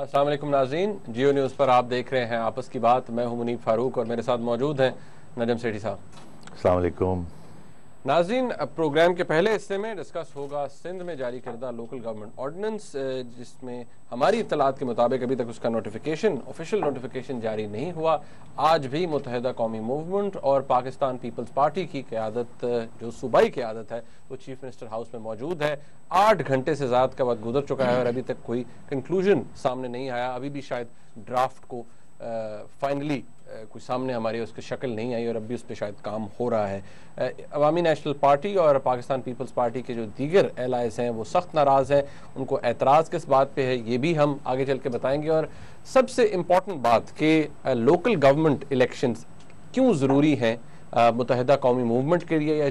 अस्सलाम वालेकुम नाज़रीन, जियो न्यूज़ पर आप देख रहे हैं आपस की बात। मैं हूं मुनीब फारूक और मेरे साथ मौजूद हैं नजम सेठी साहब। अस्सलाम वालेकुम नाज़रीन, प्रोग्राम के पहले हिस्से में डिस्कस होगा सिंध में जारी करदा लोकल गवर्नमेंट ऑर्डिनेंस, जिसमें हमारी इत्तलात के मुताबिक अभी तक उसका नोटिफिकेशन, ऑफिशियल नोटिफिकेशन जारी नहीं हुआ। आज भी मुत्तहिदा कौमी मूवमेंट और पाकिस्तान पीपल्स पार्टी की क़यादत, जो सूबाई क़यादत है, वो चीफ मिनिस्टर हाउस में मौजूद है। 8 घंटे से ज़्यादा का वक्त गुजर चुका है और अभी तक कोई कंक्लूजन सामने नहीं आया। अभी भी शायद ड्राफ्ट को फाइनली कुछ सामने हमारी उसकी शक्ल नहीं आई और अब भी उस पर शायद काम हो रहा है। अवामी नेशनल पार्टी और पाकिस्तान पीपल्स पार्टी के जो दीगर एलाइज हैं वो सख्त नाराज़ हैं। उनको एतराज़ किस बात पे है ये भी हम आगे चल के बताएंगे। और सबसे इम्पॉर्टेंट बात कि लोकल गवर्नमेंट इलेक्शंस क्यों ज़रूरी हैं मुत्तहिदा कौमी मूवमेंट के लिए, या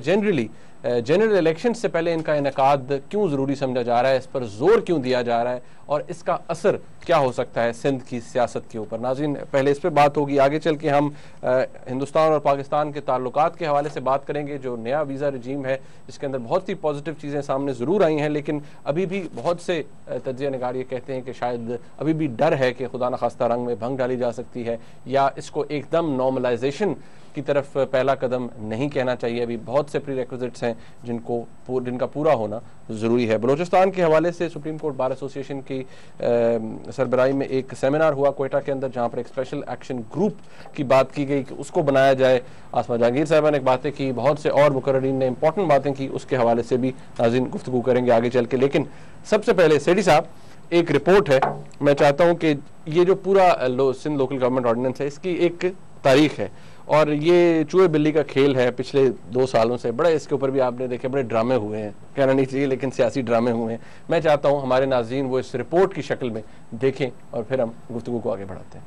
जनरल इलेक्शन से पहले इनका इनेकाद क्यों ज़रूरी समझा जा रहा है, इस पर जोर क्यों दिया जा रहा है और इसका असर क्या हो सकता है सिंध की सियासत के ऊपर। नाज़रीन, पहले इस पर बात होगी, आगे चल के हम हिंदुस्तान और पाकिस्तान के ताल्लुकात के हवाले से बात करेंगे। जो नया वीज़ा रजीम है जिसके अंदर बहुत सी पॉजिटिव चीज़ें सामने ज़रूर आई हैं, लेकिन अभी भी बहुत से तज्ज़िया निगार ये कहते हैं कि शायद अभी भी डर है कि खुदा न खास्ता रंग में भंग डाली जा सकती है या इसको एकदम नॉर्मलाइजेशन की तरफ पहला कदम नहीं कहना चाहिए। अभी बहुत से प्री रिक्विजिट्स हैं जिनका पूरा होना ज़रूरी है। बलूचिस्तान के हवाले से सुप्रीम कोर्ट बार एसोसिएशन की सरबराही में एक सेमिनार हुआ कोयटा के अंदर, जहाँ पर एक स्पेशल एक्शन ग्रुप की बात की गई कि उसको बनाया जाए। आसमा जहांगीर साहबा ने बातें की, बहुत से और मुकर्रीन ने इंपॉर्टेंट बातें की, उसके हवाले से भी नाज़रीन गुफ्तगू करेंगे आगे चल के। लेकिन सबसे पहले सेठी साहब, एक रिपोर्ट है, मैं चाहता हूँ कि ये जो पूरा सिंध लोकल गवर्नमेंट ऑर्डिनेंस है इसकी एक तारीख है और ये चूहे बिल्ली का खेल है पिछले 2 सालों से। बड़े इसके ऊपर भी आपने देखे बड़े ड्रामे हुए हैं, कहना नहीं चाहिए लेकिन सियासी ड्रामे हुए हैं। मैं चाहता हूं हमारे नाज़रीन वो इस रिपोर्ट की शक्ल में देखें और फिर हम गुफ्तगू को आगे बढ़ाते हैं।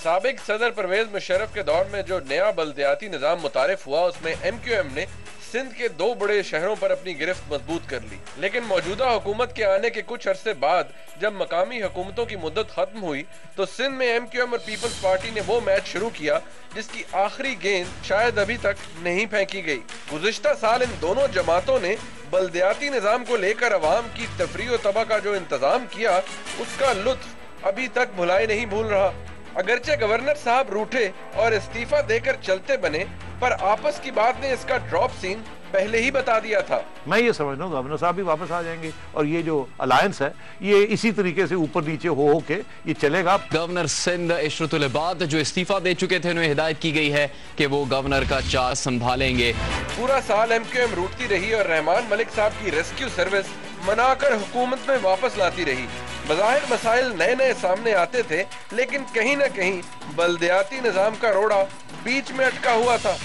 साबिक सदर परवेज मुशर्रफ के दौर में जो नया बल्दियाती निज़ाम मुतारिफ हुआ उसमें MQM ने सिंध के 2 बड़े शहरों पर अपनी गिरफ्त मजबूत कर ली। लेकिन मौजूदा हुकूमत के आने के कुछ अरसे बाद जब मकामी हुकूमतों की मुद्दत खत्म हुई तो सिंध में MQM और पीपल्स पार्टी ने वो मैच शुरू किया जिसकी आखिरी गेंद शायद अभी तक नहीं फेंकी गई। गुज़िश्ता साल इन दोनों जमातों ने बल्दियाती निज़ाम को लेकर अवाम की तफरीह व तबाह का जो इंतजाम किया उसका लुत्फ अभी तक भुलाए नहीं भूल रहा। अगरचे गवर्नर साहब रूठे और इस्तीफा देकर चलते बने, पर आपस की बात ने इसका ड्रॉप सीन पहले ही बता दिया था। मैं ये समझता हूँ गवर्नर साहब भी वापस आ जाएंगे और ये जो अलायंस है ये इसी तरीके से ऊपर नीचे हो के ये चलेगा। गवर्नर सिंध इशरतुल इबाद जो इस्तीफा दे चुके थे उन्हें हिदायत की गई है कि वो गवर्नर का चार्ज संभालेंगे। पूरा साल MQM रूठती रही और रहमान मलिक साहब की रेस्क्यू सर्विस मनाकर हुकूमत में वापस लाती रही। बज़ाहिर मसाइल नए नए सामने आते थे लेकिन कहीं न कहीं बल्दियाती निज़ाम का रोड़ा बीच में अटका हुआ था।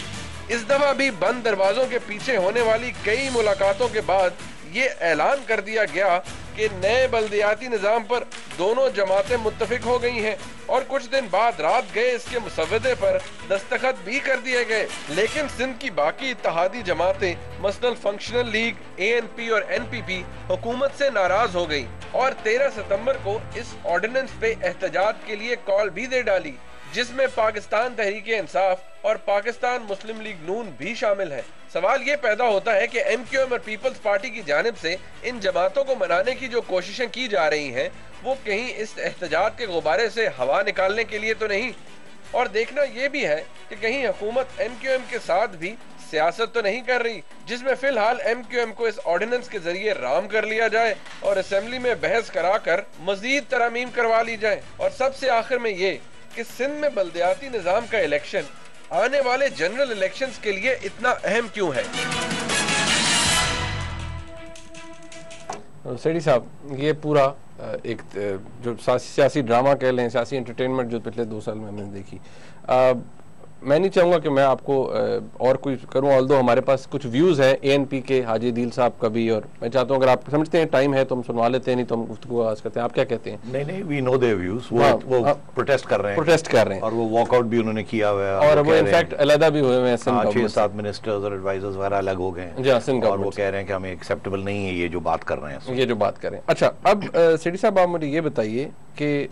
इस दफा भी बंद दरवाजों के पीछे होने वाली कई मुलाकातों के बाद ये ऐलान कर दिया गया कि नए बल्दियाती निज़ाम पर दोनों जमातें मुत्तफिक हो गई हैं और कुछ दिन बाद रात गए इसके मुसव्वदे पर दस्तखत भी कर दिए गए। लेकिन सिंध की बाकी इत्तेहादी जमातें मसलन फंक्शनल लीग, ANP और NPP हुकूमत से नाराज हो गई और 13 सितंबर को इस ऑर्डिनेंस पे एहतजाज के लिए कॉल भी दे डाली, जिसमें पाकिस्तान तहरीक इंसाफ और पाकिस्तान मुस्लिम लीग नून भी शामिल है। सवाल ये पैदा होता है कि MQM और पीपल्स पार्टी की जानिब से इन जमातों को मनाने की जो कोशिशें की जा रही हैं वो कहीं इस एहतजाज के गुब्बारे से हवा निकालने के लिए तो नहीं, और देखना ये भी है कि कहीं हुकूमत MQM के साथ भी सियासत तो नहीं कर रही जिसमें फिलहाल MQM को इस ऑर्डिनेंस के जरिए राम कर लिया जाए और असेंबली में बहस कराकर मजीद तरमीम करवा ली जाए। और सबसे आखिर में ये कि सिंध में बल्दियाती निज़ाम का इलेक्शन आने वाले जनरल इलेक्शंस के लिए इतना अहम क्यों है। सेठी साहब, ये पूरा एक जो सियासी ड्रामा कह लें, सियासी एंटरटेनमेंट जो पिछले 2 साल में हमने देखी, मैं नहीं चाहूँगा कि मैं आपको और कुछ करूँ, ऑल्दो हमारे पास कुछ व्यूज़ हैं ANP के हाजी दिल साहब का भी, और मैं चाहता हूँ अगर आप समझते हैं टाइम है तो हम सुनवा लेते हैं, नहीं तो हम गुफ्तगू आगाज़ करते हैं। आप क्या कहते हैं? नहीं, वी नो देयर व्यूज। वो प्रोटेस्ट कर रहे हैं और वो वॉकआउट भी उन्होंने किया हुआ है और वो इनफैक्ट अलग भी हुए हैं। 6-7 मिनिस्टर्स और एडवाइजर्स वगैरह अलग हो गए हैं और वो कह रहे हैं कि हमें एक्सेप्टेबल नहीं है ये जो बात कर रहे हैं, ये जो बात करें। अच्छा, अब सेठी साहब आप मुझे ये बताइए कि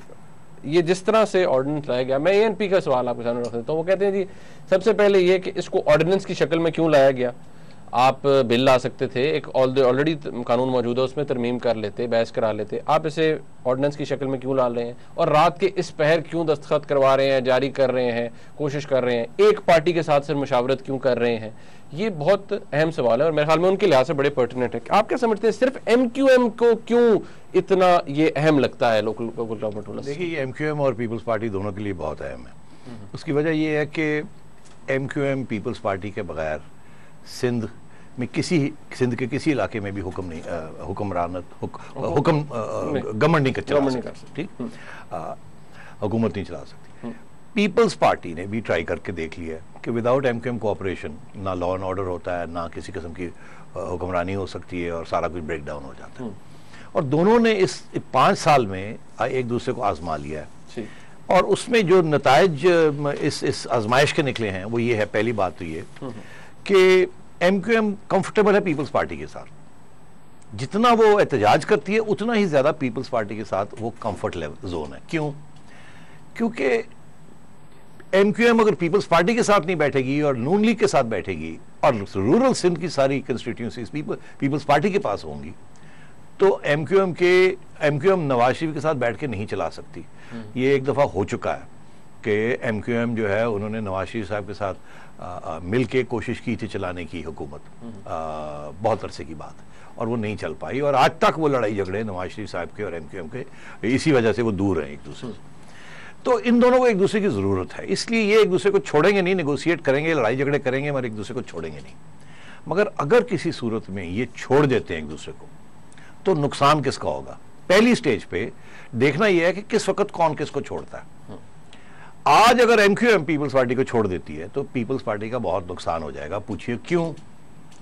ये जिस तरह से ऑर्डिनेंस लाया गया, मैं ANP का सवाल आपके सामने रख देता हूँ। वो कहते हैं जी सबसे पहले ये कि इसको ऑर्डिनेंस की शक्ल में क्यों लाया गया, आप बिल ला सकते थे, एक ऑलरेडी कानून मौजूद है उसमें तरमीम कर लेते, बहस करा लेते। आप इसे ऑर्डिनेंस की शक्ल में क्यों ला रहे हैं और रात के इस पहर क्यों दस्तखत करवा रहे हैं, जारी कर रहे हैं, कोशिश कर रहे हैं, एक पार्टी के साथ सिर्फ मुशावरत क्यों कर रहे हैं? ये बहुत अहम सवाल है और मेरे ख्याल में उनके लिहाज से बड़े पर्टिनेंट है। आप क्या समझते हैं, सिर्फ MQM को क्यों इतना ये अहम लगता है लोकल गवर्नमेंट रूल्स? देखिए, ये MQM और पीपल्स पार्टी दोनों के लिए बहुत अहम है। उसकी वजह ये है कि MQM पीपल्स पार्टी के बगैर सिंध के किसी इलाके में भी गवर्नमेंट नहीं चला सकती, ठीक, हुकूमत नहीं चला सकती। पीपल्स पार्टी ने भी ट्राई करके देख लिया कि विदाउट MQM कोऑपरेशन ना लॉ एंड ऑर्डर होता है, ना किसी किस्म की हुक्मरानी हो सकती है और सारा कुछ ब्रेक डाउन हो जाता है। और दोनों ने इस 5 साल में एक दूसरे को आजमा लिया है और उसमें जो नताइज इस आजमाइश के निकले हैं वो ये है, पहली बात तो ये कि MQM कंफर्टेबल है पीपल्स पार्टी के साथ। जितना वो एहतजाज करती है उतना ही ज्यादा पीपल्स पार्टी के साथ वो कंफर्ट लेवल जोन है। क्यों? क्योंकि MQM अगर पीपल्स पार्टी के साथ नहीं बैठेगी और नून लीग के साथ बैठेगी और रूरल सिंध की सारी कंस्टिट्यूंसीज पीपल्स पार्टी के पास होंगी तो MQM नवाज शरीफ के साथ बैठ के नहीं चला सकती। ये एक दफा हो चुका है कि MQM जो है उन्होंने नवाज शरीफ साहब के साथ मिल के कोशिश की थी चलाने की हुकूमत, बहुत अरसे की बात, और वो नहीं चल पाई और आज तक वो लड़ाई झगड़े नवाज शरीफ साहब के और MQM के इसी वजह से वो दूर हैं एक दूसरे से। तो इन दोनों को एक दूसरे की जरूरत है, इसलिए ये एक दूसरे को छोड़ेंगे नहीं, नेगोशिएट करेंगे, लड़ाई झगड़े करेंगे मगर एक दूसरे को छोड़ेंगे नहीं। मगर अगर किसी सूरत में ये छोड़ देते हैं एक दूसरे को तो नुकसान किसका होगा? पहली स्टेज पे देखना यह है कि किस वक्त कौन किसको छोड़ता है। आज अगर MQM पीपल्स पार्टी को छोड़ देती है तो पीपल्स पार्टी का बहुत नुकसान हो जाएगा। पूछिए क्यों?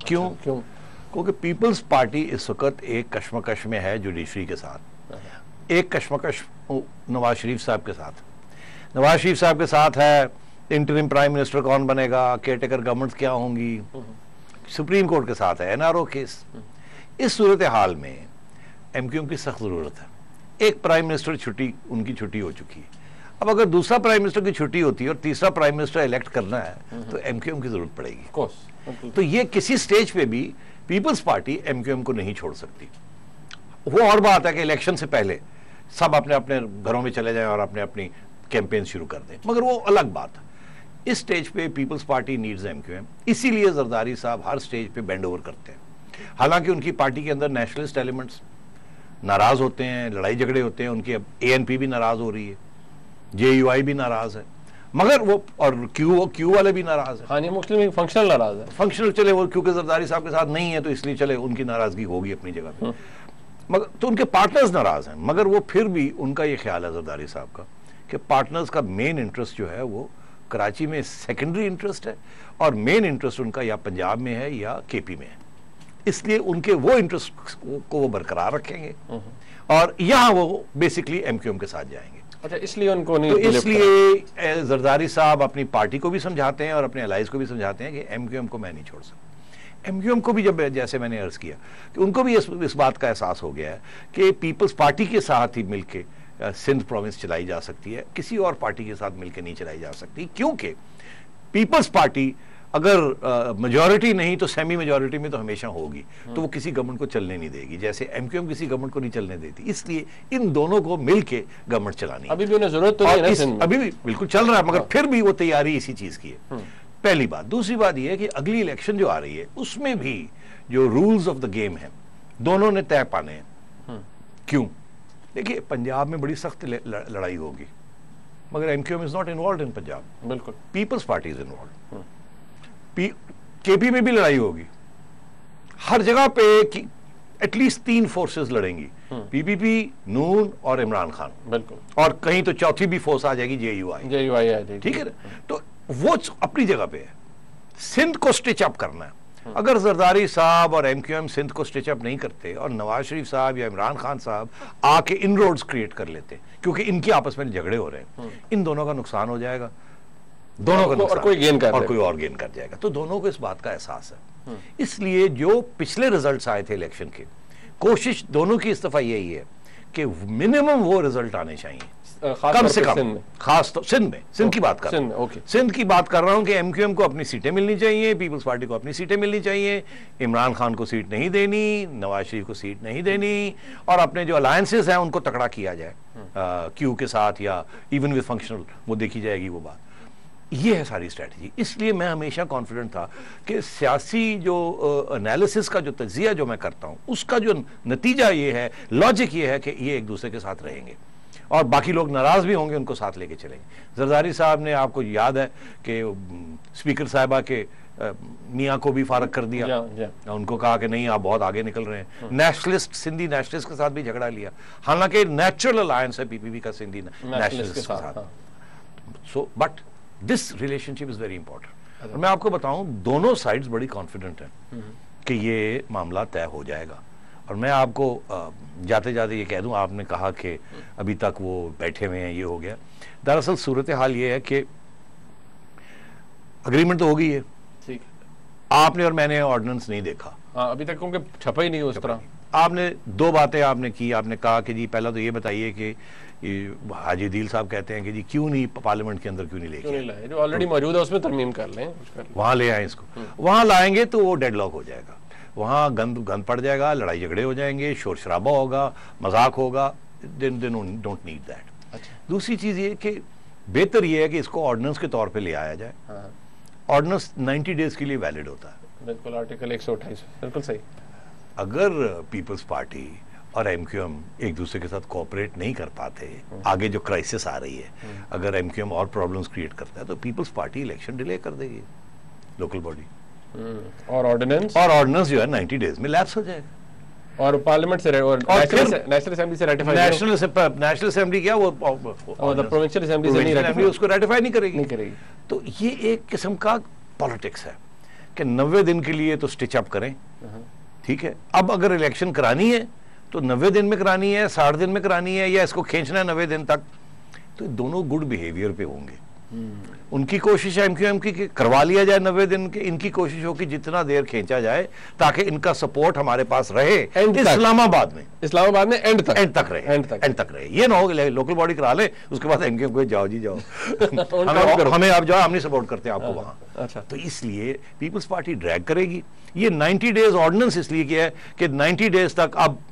क्योंकि पीपल्स पार्टी इस वक्त एक कश्मकश में है जुडिशरी के साथ, एक कश्मकश नवाज शरीफ साहब के साथ। नवाज शरीफ साहब के साथ है इंटरिम प्राइम मिनिस्टर कौन बनेगा, केयरटेकर गवर्नमेंट्स क्या होंगी, सुप्रीम कोर्ट के साथ है NRO केस। इस सूरत हाल में MQM की सख्त जरूरत है। एक प्राइम मिनिस्टर उनकी छुट्टी हो चुकी है। अब अगर दूसरा प्राइम मिनिस्टर की छुट्टी होती है और तीसरा प्राइम मिनिस्टर इलेक्ट करना है तो MQM की जरूरत पड़ेगी। तो ये किसी स्टेज पे भी पीपल्स पार्टी MQM को नहीं छोड़ सकती। वो और बात है कि इलेक्शन से पहले सब अपने अपने घरों में चले जाएं और अपने अपनी कैंपेन शुरू कर दें, मगर वो अलग बात है। इस स्टेज पे पीपल्स पार्टी नीड्स MQM, इसीलिए जरदारी साहब हर स्टेज पे बेंड ओवर करते हैं। हालांकि उनकी पार्टी के अंदर नेशनलिस्ट एलिमेंट्स नाराज होते हैं, लड़ाई झगड़े होते हैं, उनकी अब ANP भी नाराज हो रही है, JUI भी नाराज है, मगर वो और क्यू वाले भी नाराज है। हाँ, ये मुस्लिम फंक्शनल नाराज है। फंक्शनल चले वो क्योंकि जरदारी साहब के साथ नहीं है तो इसलिए चले, उनकी नाराजगी होगी अपनी जगह पे, मगर तो उनके पार्टनर्स नाराज हैं। मगर वो फिर भी उनका ये ख्याल है जरदारी साहब का कि पार्टनर्स का मेन इंटरेस्ट जो है वो कराची में सेकेंडरी इंटरेस्ट है और मेन इंटरेस्ट उनका या पंजाब में है या KP में है, इसलिए उनके वो इंटरेस्ट को वो बरकरार रखेंगे और यहाँ वो बेसिकली MQM के साथ जाएंगे। अच्छा, इसलिए उनको नहीं, तो इसलिए जरदारी साहब अपनी पार्टी को भी समझाते हैं और अपने अलाइज को भी समझाते हैं कि MQM को मैं नहीं छोड़ सकता। MQM को भी जब जैसे मैंने अर्ज किया कि उनको भी इस बात का एहसास हो गया है कि पीपल्स पार्टी के साथ ही मिलके सिंध प्रोविंस चलाई जा सकती है, किसी और पार्टी के साथ मिलकर नहीं चलाई जा सकती, क्योंकि पीपल्स पार्टी अगर मेजॉरिटी नहीं तो सेमी मेजॉरिटी में तो हमेशा होगी, तो वो किसी गवर्नमेंट को चलने नहीं देगी, जैसे MQM किसी गवर्नमेंट को नहीं चलने देती। इसलिए इन दोनों को मिलके गवर्नमेंट चलानी है। अभी भी उन्हें जरूरत तो नहीं है, अभी भी बिल्कुल चल रहा है, मगर फिर भी वो तैयारी इसी चीज की है। पहली बात। दूसरी बात यह है कि अगली इलेक्शन जो आ रही है उसमें भी जो रूल्स ऑफ द गेम है दोनों ने तय पाने हैं। क्यों? देखिए, पंजाब में बड़ी सख्त लड़ाई होगी, मगर MQM is not involve in Punjab. बिल्कुल, Peoples Party is involve. KP में भी लड़ाई होगी, हर जगह पे एटलीस्ट 3 फोर्सेस लड़ेंगी, PPP, नून और इमरान खान। बिल्कुल, और कहीं तो चौथी भी फोर्स आ जाएगी, JUI। ठीक है, तो वो अपनी जगह पे है। सिंध को स्टिच अप करना है। अगर जरदारी साहब और MQM सिंध को स्टिच अप नहीं करते और नवाज शरीफ साहब या इमरान खान साहब आके इनरोड्स क्रिएट कर लेते, क्योंकि इनके आपस में झगड़े हो रहे हैं, इन दोनों का नुकसान हो जाएगा, दोनों का नुकसान, और कोई और गेन कर जाएगा। तो दोनों को इस बात का एहसास है। इसलिए जो पिछले रिजल्ट्स आए थे इलेक्शन के, कोशिश दोनों की इस दफा यही है कि मिनिमम वो रिजल्ट आने चाहिए, कम से कम, खास तो सिंध में, सिंध की बात कर रहा हूं, सिंध की बात कर रहा हूं कि एमक्यूएम को अपनी सीटें मिलनी चाहिए, पीपल्स पार्टी को अपनी सीटें मिलनी चाहिए, इमरान खान को सीट नहीं देनी, नवाज शरीफ को सीट नहीं देनी, और अपने जो अलायंसेस हैं उनको तकड़ा किया जाए क्यू के साथ या इवन विद फंक्शनल, वो देखी जाएगी वो बात। ये है सारी स्ट्रैटेजी। इसलिए मैं हमेशा कॉन्फिडेंट था कि सियासी जो एनालिसिस का जो तज्जिया जो मैं करता हूं उसका जो नतीजा ये है, लॉजिक ये है कि ये एक दूसरे के साथ रहेंगे और बाकी लोग नाराज भी होंगे, उनको साथ लेके चलेंगे। जरदारी साहब ने, आपको याद है कि स्पीकर साहिबा के मियाँ को भी फारग कर दिया, उनको कहा कि नहीं आप बहुत आगे निकल रहे हैं। नेशनलिस्ट, सिंधी नेशनलिस्ट के साथ भी झगड़ा लिया, हालांकि नेचुरल अलायंस है पीपीपी का सिंधी नेशनलिस्ट के साथ। So but this relationship is very important. और मैं आपको बताऊं, दोनों साइड्स बड़ी कॉन्फिडेंट हैं कि ये मामला तय हो जाएगा। और मैं आपको जाते जाते ये कह दूं, आपने कहा कि अभी तक वो बैठे हुए हैं, ये हो गया। दरअसल सूरत हाल ये है कि अग्रीमेंट तो हो गई है, ठीक, आपने और मैंने ऑर्डिनेंस नहीं देखा अभी तक, क्योंकि छपा ही नहीं उस तरह। आपने दो बातें आपने की, आपने कहा कि जी पहला तो ये बताइए कि हाजी दिल साहब कहते हैं कि जी क्यों नहीं पार्लियामेंट के अंदर क्यों नहीं लेके, जो ऑलरेडी मौजूद है उसमें तरमीम कर लें, वहां ले आए इसको। वहां लाएंगे तो वो डेडलॉक हो जाएगा, वहां गंद पड़ जाएगा, लड़ाई झगड़े हो जाएंगे, शोर शराबा होगा, मजाक होगा, डोंट नीड दैट। दूसरी चीज ये कि बेहतर ये है कि इसको ऑर्डिनेंस के तौर पे ले आया जाए। ऑर्डिनेंस 90 डेज के लिए वैलिड होता है, बिल्कुल, आर्टिकल 128, बिल्कुल सही। अगर पीपल्स पार्टी और एमक्यूएम एक दूसरे के साथ कोऑपरेट नहीं कर पाते, आगे जो क्राइसिस आ रही है, अगर एमक्यूएम और प्रॉब्लम्स क्रिएट करता है तो पीपल्स पार्टी इलेक्शन डिले कर देगी, लोकल बॉडी, और ऑर्डिनेंस जो है 90 डेज में लैप्स हो जाएगा, और पार्लियामेंट से और नेशनल असेंबली से रेटिफाई, नेशनल असेंबली क्या वो प्रोविंशियल असेंबली से नहीं, उसको रेटिफाई नहीं करेगी। तो ये एक किस्म का पॉलिटिक्स है कि 90 दिन के लिए तो स्टिच अप करें, ठीक है। अब अगर इलेक्शन करानी है तो 90 दिन में करानी है, 60 दिन में करानी है, या इसको खींचना है 90 दिन तक, तो दोनों गुड बिहेवियर पे होंगे। उनकी कोशिश है एमक्यूएम की कि करवा लिया जाए 90 दिन के, इनकी कोशिश हो कि जितना देर खींचा जाए ताकि इनका सपोर्ट हमारे पास रहे इस्लामाबाद में एंड तक रहे। ये ना हो लोकल बॉडी करा ले, उसके बाद एमक्यूएम को जाओ जी जाओ हमें आप जाओ, हम नहीं सपोर्ट करते आपको वहां। अच्छा, तो इसलिए पीपल्स पार्टी ड्रैग करेगी। ये 90 डेज ऑर्डिनेंस इसलिए किया है कि 90 डेज तक अब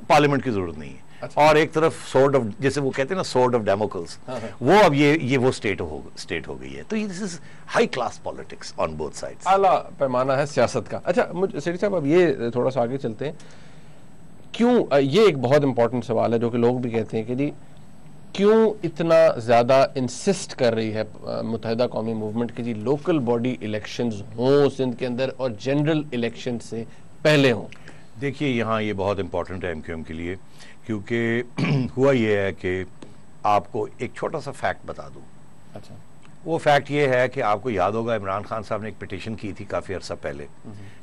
पार्लियामेंट की जरूरत नहीं है। अच्छा। और एक तरफ सोर्ड ऑफ, जैसे वो कहते हैं ना, सोर्ड ऑफ डेमोक्रेसी, वो अब ये वो स्टेट हो गई है। तो this is high class politics on both sides, आला पैमाना है सियासत का। अच्छा सेठी साहब, अब ये थोड़ा सा आगे चलते हैं। क्यों, ये एक बहुत इंपॉर्टेंट सवाल है जो कि लोग भी कहते हैं कि जी क्यों इतना ज्यादा इंसिस्ट कर रही है मुत्तहिदा कौमी मूवमेंट कि जी लोकल बॉडी इलेक्शंस हों सिंध के अंदर और जनरल इलेक्शन से पहले हों। देखिए, यहाँ ये बहुत इंपॉर्टेंट है एमक्यूएम के लिए, क्योंकि हुआ ये है कि आपको एक छोटा सा फैक्ट बता दूं। अच्छा, वो फैक्ट ये है कि आपको याद होगा इमरान खान साहब ने एक पिटीशन की थी काफी अरसा पहले,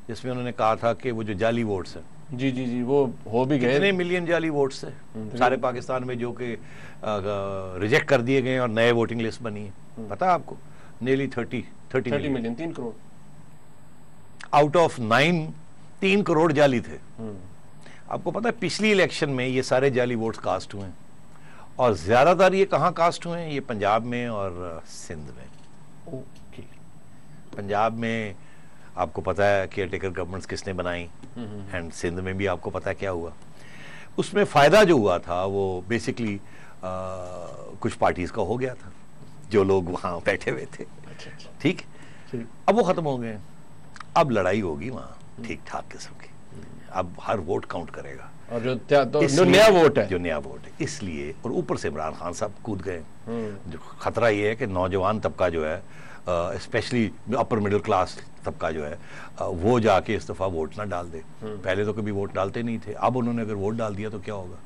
जिसमें उन्होंने कहा था कि वो जो जाली वोट्स हैं, जी वो हो भी गए, कितने मिलियन जाली वोट्स थे सारे पाकिस्तान में जो कि रिजेक्ट कर दिए गए और नए वोटिंग लिस्ट बनी है। पता है आपको, nearly 30 million, 3 crore out of 9, 3 crore जाली थे। आपको पता है पिछली इलेक्शन में ये सारे जाली वोट्स कास्ट हुए हैं, और ज्यादातर ये कहाँ कास्ट हुए हैं? ये पंजाब में और सिंध में। ओके, पंजाब में आपको पता है केयर टेकर गवर्नमेंट्स किसने बनाई, एंड सिंध में भी आपको पता है क्या हुआ। उसमें फायदा जो हुआ था वो बेसिकली कुछ पार्टीज का हो गया था, जो लोग वहां बैठे हुए थे। ठीक, अब वो खत्म हो गए, अब लड़ाई होगी वहां ठीक ठाक किस्म की, अब हर वोट काउंट करेगा, और जो नया वोट है इसलिए, और ऊपर से इमरान खान साहब कूद गए। जो खतरा ये है कि नौजवान तबका जो है, स्पेशली अपर मिडिल क्लास तबका जो है, वो जाके इस दफा वोट ना डाल दे। पहले तो कभी वोट डालते नहीं थे, अब उन्होंने अगर वोट डाल दिया तो क्या होगा।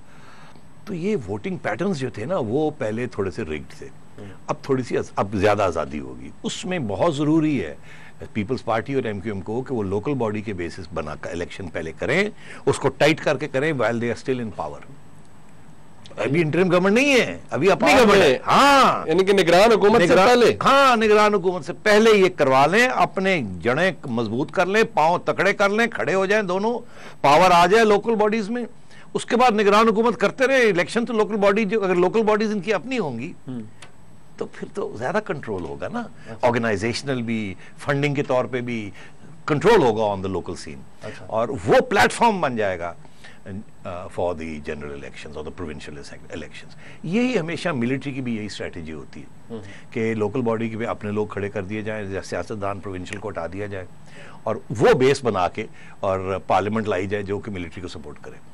तो ये वोटिंग पैटर्न्स जो थे ना, वो पहले थोड़े से रिग्ड थे, अब थोड़ी सी अब ज्यादा आजादी होगी। उसमें बहुत जरूरी है पीपल्स पार्टी और एमक्यूएम को कि वो लोकल बॉडी के बेसिस बनाकर इलेक्शन पहले करें, उसको टाइट करके करें while they are still in power. अभी इंटरिम गवर्नमेंट नहीं है, अभी अपनी गवर्नमेंट है। हाँ, यानी कि निगरान हुकूमत से पहले, हाँ, निगरान हुकूमत से पहले ये करवा लें, अपने जड़ें मजबूत कर लें, पांव तकड़े कर लें, खड़े हो जाएं, दोनों पावर आ जाए लोकल बॉडीज में, उसके बाद निगरान हुकूमत करते रहे। इलेक्शन तो लोकल बॉडी, जो अगर लोकल बॉडीज इनकी अपनी होंगी तो फिर तो ज्यादा कंट्रोल होगा ना, ऑर्गेनाइजेशनल भी, फंडिंग के तौर पे भी कंट्रोल होगा ऑन द लोकल सीन, और वो प्लेटफॉर्म बन जाएगा फॉर द जनरल इलेक्शंस और द प्रोविंशियल इलेक्शंस। यही हमेशा मिलिट्री की भी यही स्ट्रेटेजी होती है कि लोकल बॉडी के अपने लोग खड़े कर दिए जाएं, सियासतदान प्रोविंशियल को हटा दिया जाए और वो बेस बना के और पार्लियामेंट लाई जाए जो कि मिलिट्री को सपोर्ट करे।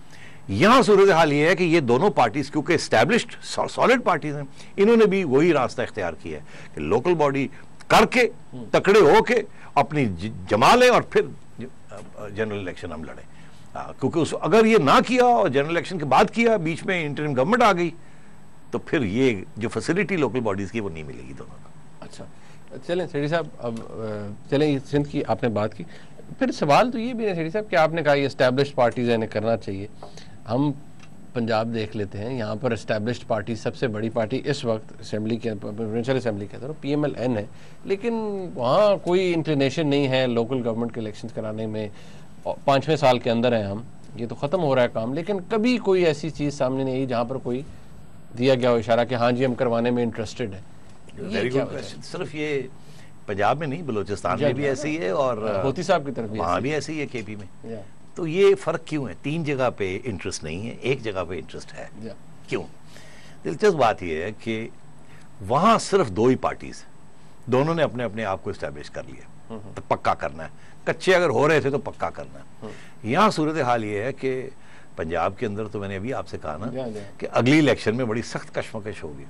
यहां सूरत हाल ये है कि ये दोनों पार्टीज क्योंकि एस्टैब्लिश्ड सॉलिड पार्टीज हैं, इन्होंने भी वही रास्ता इख्तियार किया है कि लोकल बॉडी करके तकड़े होके अपनी जमा लें और फिर जनरल इलेक्शन हम लड़ें। क्योंकि अगर ये ना किया और जनरल इलेक्शन के बाद किया, बीच में इंटरिम गवर्नमेंट आ गई, तो फिर ये जो फैसिलिटी लोकल बॉडीज की वो नहीं मिलेगी दोनों को। अच्छा, चलें सेठी साहब, अब चलें सिंध की आपने बात की, फिर सवाल तो ये भी है सेठी साहब कि आपने कहा ये एस्टैब्लिश्ड पार्टीज इन्हें करना चाहिए। हम पंजाब देख लेते हैं, यहाँ पर एस्टैब्लिश्ड पार्टी, सबसे बड़ी पार्टी इस वक्त असेंबली के, प्रोविंशियल असेंबली के अंदर PMLN है, लेकिन वहाँ कोई इंक्लिनेशन नहीं है लोकल गवर्नमेंट के इलेक्शन कराने में। 5वें साल के अंदर हैं हम, ये तो ख़त्म हो रहा है काम, लेकिन कभी कोई ऐसी चीज़ सामने नहीं आई जहाँ पर कोई दिया गया हो इशारा कि हाँ जी हम करवाने में इंटरेस्टेड है। Very good question. सिर्फ ये पंजाब में नहीं, बलूचिस्तान में भी ऐसी है और होती साहब की तरफ वहाँ भी ऐसी है, KP में। तो ये फर्क क्यों है? 3 जगह पे इंटरेस्ट नहीं है, 1 जगह पे इंटरेस्ट है। क्यों? दिलचस्प बात यह है कि वहां सिर्फ 2 ही पार्टीज, दोनों ने अपने अपने आप को एस्टैब्लिश कर लिया, तो पक्का करना है। कच्चे अगर हो रहे थे तो पक्का करना है। यहाँ सूरत हाल ये है कि पंजाब के अंदर, तो मैंने अभी आपसे कहा ना कि अगली इलेक्शन में बड़ी सख्त कशमकश होगी,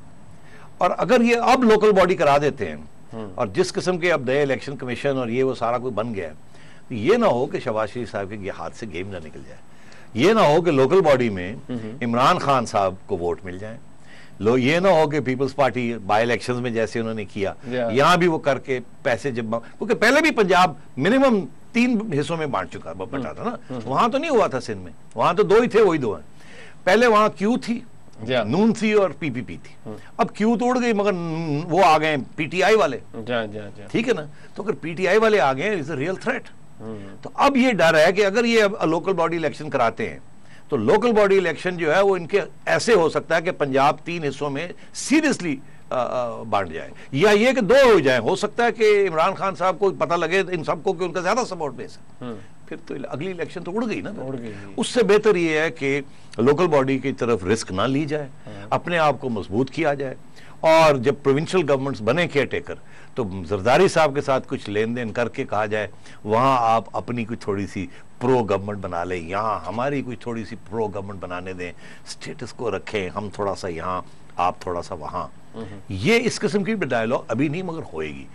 और अगर ये अब लोकल बॉडी करा देते हैं और जिस किस्म के अब नए इलेक्शन कमीशन और ये वो सारा कुछ बन गया है, ये ना हो कि शहबाज शरीफ साहब के हाथ से गेम ना निकल जाए, ये ना हो कि लोकल बॉडी में इमरान खान साहब को वोट मिल जाए, ये ना हो कि पीपल्स पार्टी बाई इलेक्शंस में जैसे उन्होंने किया यहां भी वो करके पैसे जब, क्योंकि पहले भी पंजाब मिनिमम 3 हिस्सों में बांट चुका बटा था ना, वहां तो नहीं हुआ था सिंध में, वहां तो 2 ही थे, वही 2 हैं। पहले वहां क्यू थी, नून थी और PPP थी, अब क्यू तो उड़ गई, मगर वो आ गए PTI वाले, ठीक है ना। तो अगर PTI वाले आ गए, इज अ रियल थ्रेट। तो अब ये डर है कि अगर ये लोकल बॉडी इलेक्शन कराते हैं तो लोकल बॉडी इलेक्शन जो है वो इनके ऐसे हो सकता है कि पंजाब 3 हिस्सों में सीरियसली बांट जाए, या ये कि 2 हो जाए। हो सकता है कि इमरान खान साहब को पता लगे इन सबको कि उनका ज्यादा सपोर्ट बेस है, फिर तो अगली इलेक्शन तो उड़ गई ना, उड़ गई। उससे बेहतर ये है कि लोकल बॉडी की तरफ रिस्क ना ली जाए, अपने आप को मजबूत किया जाए, और जब प्रोविंशियल गवर्नमेंट्स बने केयर टेकर तो जरदारी साहब के साथ कुछ लेन देन करके कहा जाए वहां आप अपनी कुछ थोड़ी सी प्रो गवर्नमेंट बना लें, यहाँ हमारी कुछ थोड़ी सी प्रो गवर्नमेंट बनाने दें, स्टेटस को रखें, हम थोड़ा सा यहाँ आप थोड़ा सा वहां। ये इस किस्म की डायलॉग अभी नहीं मगर होएगी।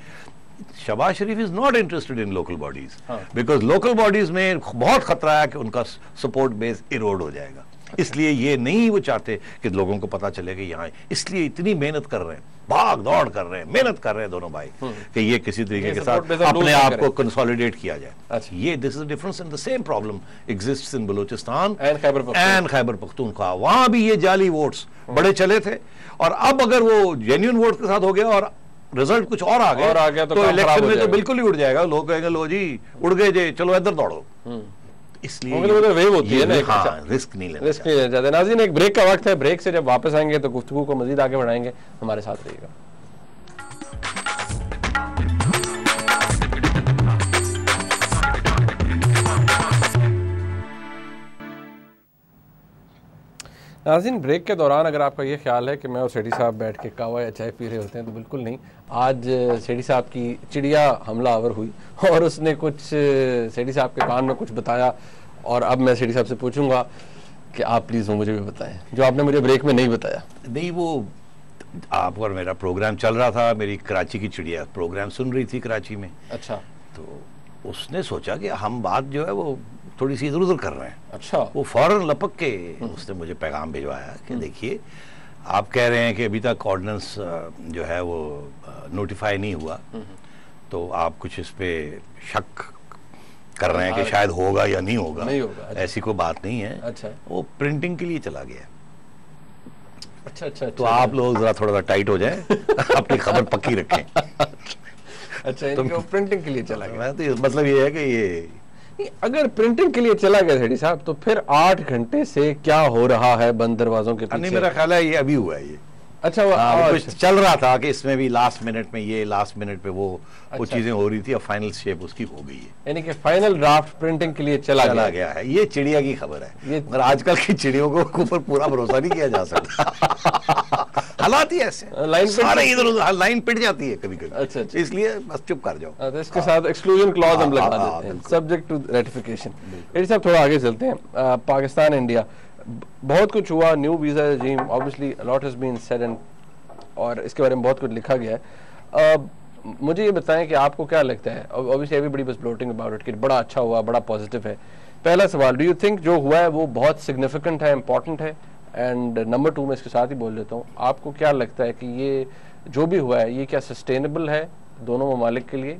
Shahbaz Sharif is not interested in local bodies because local bodies में बहुत खतरा है कि उनका सपोर्ट बेस इरोड हो जाएगा। इसलिए ये नहीं वो चाहते कि लोगों को पता चले कि यहाँ, इसलिए इतनी मेहनत कर रहे हैं, भाग दौड़ कर रहे हैं, मेहनत कर रहे हैं दोनों भाई कि ये किसी तरीके के साथ अपने आप को कंसोलिडेट किया जाए। अच्छा, ये this is difference in the same problem exists in Balochistan and Khyber Pakhtunkhwa. वहां भी ये जाली वोट्स बड़े चले थे, और अब अगर वो जेन्युइन वोट के साथ हो गया और रिजल्ट कुछ और आ गया तो इलेक्शन में तो बिल्कुल ही उड़ जाएगा। लोग कहेंगे लो जी उड़ गए जे, चलो इधर दौड़ो। इसलिए वेव होती है ना, हाँ, रिस्क नहीं लेना चाहते। नाज़रीन, एक ब्रेक का वक्त है, ब्रेक से जब वापस आएंगे तो गुफ्तगू को मजीद आगे बढ़ाएंगे, हमारे साथ रहिएगा। नाज़रीन, ब्रेक के दौरान अगर आपका ये ख्याल है कि मैं और सेठी साहब बैठ के कहवा या चाय पी रहे होते हैं, तो बिल्कुल नहीं। आज सेठी साहब की चिड़िया हमलावर हुई और उसने कुछ सेठी साहब के कान में कुछ बताया, और अब मैं सेठी साहब से पूछूंगा कि आप प्लीज़ वो मुझे भी बताएं जो आपने मुझे ब्रेक में नहीं बताया। नहीं, वो आप और मेरा प्रोग्राम चल रहा था, मेरी कराची की चिड़िया प्रोग्राम सुन रही थी कराची में। अच्छा, तो उसने सोचा कि हम बात जो है वो थोड़ी सी इधर उधर कर रहे हैं। अच्छा, वो फौरन लपक के उसने मुझे पैगाम भिजवाया कि देखिए आप कह रहे हैं कि अभी तक ऑर्डिनेंस जो है वो नोटिफाई नहीं हुआ, तो आप कुछ इस पे शक कर रहे हैं कि शायद होगा या नहीं होगा। अच्छा। ऐसी कोई बात नहीं है। अच्छा, वो प्रिंटिंग के लिए चला गया। अच्छा, तो आप लोग जरा थोड़ा सा टाइट हो जाए अपनी खबर पक्की रखें। अच्छा, इनको प्रिंटिंग के लिए चला गया। तो मतलब ये है कि अगर प्रिंटिंग के लिए चला गया हेडी साहब तो फिर 8 घंटे से क्या हो रहा है बंद दरवाजों के पीछे? मेरा ख्याल है ये अभी हुआ है ये। अच्छा, कुछ चल रहा था कि इसमें भी लास्ट मिनट में ये, लास्ट मिनट पे वो चीजें हो रही थी, अब फाइनल शेप उसकी हो गई है, यानी कि फाइनल ड्राफ्ट प्रिंटिंग के लिए चला गया है। ये चिड़िया की खबर है, मगर आजकल की चिड़ियों को ऊपर पूरा भरोसा नहीं किया जा सकता। हालात ही ऐसे, लाइन सारे इधर उधर लाइन पिट जाती है कभी कभी। अच्छा, इसलिए बस चुप कर जाओ। तो इसके साथ एक्सक्लूजन क्लॉज हम लगा देते हैं, सब्जेक्ट टू रेटिफिकेशन। हेडी साहब थोड़ा आगे चलते हैं। पाकिस्तान इंडिया बहुत कुछ हुआ, new visa regime, obviously a lot has been said and, और इसके बारे में बहुत कुछ लिखा गया है। मुझे ये बताएं कि आपको क्या लगता है? Obviously everybody was bloating about it कि बड़ा अच्छा हुआ, बड़ा पॉजिटिव है। पहला सवाल, डू यू थिंक जो हुआ है वो बहुत सिग्निफिकेंट है, इंपॉर्टेंट है? एंड नंबर 2 में इसके साथ ही बोल देता हूँ, आपको क्या लगता है कि ये जो भी हुआ है ये क्या सस्टेनेबल है दोनों ममालिक के लिए?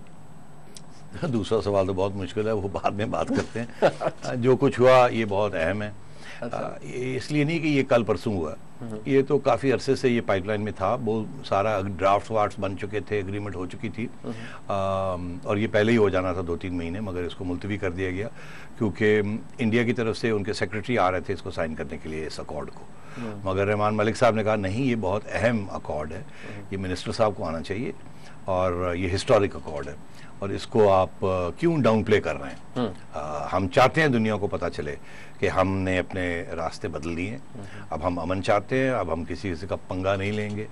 दूसरा सवाल तो बहुत मुश्किल है, वो बाद में बात करते हैं। जो कुछ हुआ ये बहुत अहम है। इसलिए नहीं कि ये कल परसों हुआ, ये तो काफ़ी अरसे से ये पाइपलाइन में था। वो सारा ड्राफ्ट वार्ट्स बन चुके थे, एग्रीमेंट हो चुकी थी, और ये पहले ही हो जाना था 2-3 महीने, मगर इसको मुलतवी कर दिया गया क्योंकि इंडिया की तरफ से उनके सेक्रेटरी आ रहे थे इसको साइन करने के लिए, इस अकॉर्ड को। मगर रहमान मलिक साहब ने कहा नहीं, ये बहुत अहम अकॉर्ड है, ये मिनिस्टर साहब को आना चाहिए और ये हिस्टोरिक अकॉर्ड है और इसको आप क्यों डाउन प्ले कर रहे हैं? हम चाहते हैं दुनिया को पता चले कि हमने अपने रास्ते बदल लिए, अब हम अमन चाहते हैं, अब हम किसी का पंगा नहीं लेंगे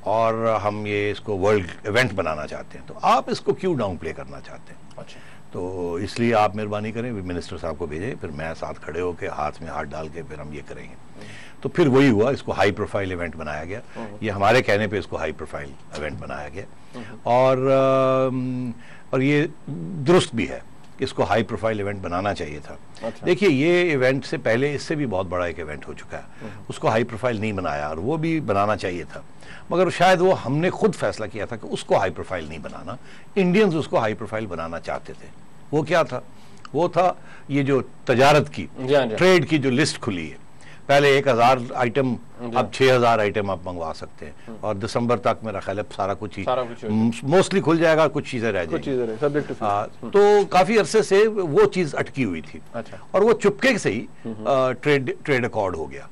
और हम ये इसको वर्ल्ड इवेंट बनाना चाहते हैं, तो आप इसको क्यों डाउन प्ले करना चाहते हैं? अच्छा, तो इसलिए आप मेहरबानी करें, मिनिस्टर साहब को भेजें, फिर मैं साथ खड़े होकर हाथ में हाथ डाल के फिर हम ये करेंगे। तो फिर वही हुआ, इसको हाई प्रोफाइल इवेंट बनाया गया, ये हमारे कहने पे इसको हाई प्रोफाइल इवेंट बनाया गया और ये दुरुस्त भी है, इसको हाई प्रोफाइल इवेंट बनाना चाहिए था। अच्छा। देखिए, ये इवेंट से पहले इससे भी बहुत बड़ा एक इवेंट हो चुका है, उसको हाई प्रोफाइल नहीं बनाया और वो भी बनाना चाहिए था, मगर शायद वो हमने खुद फैसला किया था कि उसको हाई प्रोफाइल नहीं बनाना, इंडियंस उसको हाई प्रोफाइल बनाना चाहते थे। वो क्या था? वो था ये जो तजारत की, ट्रेड की जो लिस्ट खुली है, पहले 1000 आइटम, अब 6000 आइटम आप मंगवा सकते हैं और दिसंबर तक मेरा ख्याल है सारा कुछ मोस्टली खुल जाएगा, कुछ चीजें रह जाएंगी। तो काफी अरसे से वो चीज अटकी हुई थी। अच्छा। और वो चुपके से ही ट्रेड अकॉर्ड हो गया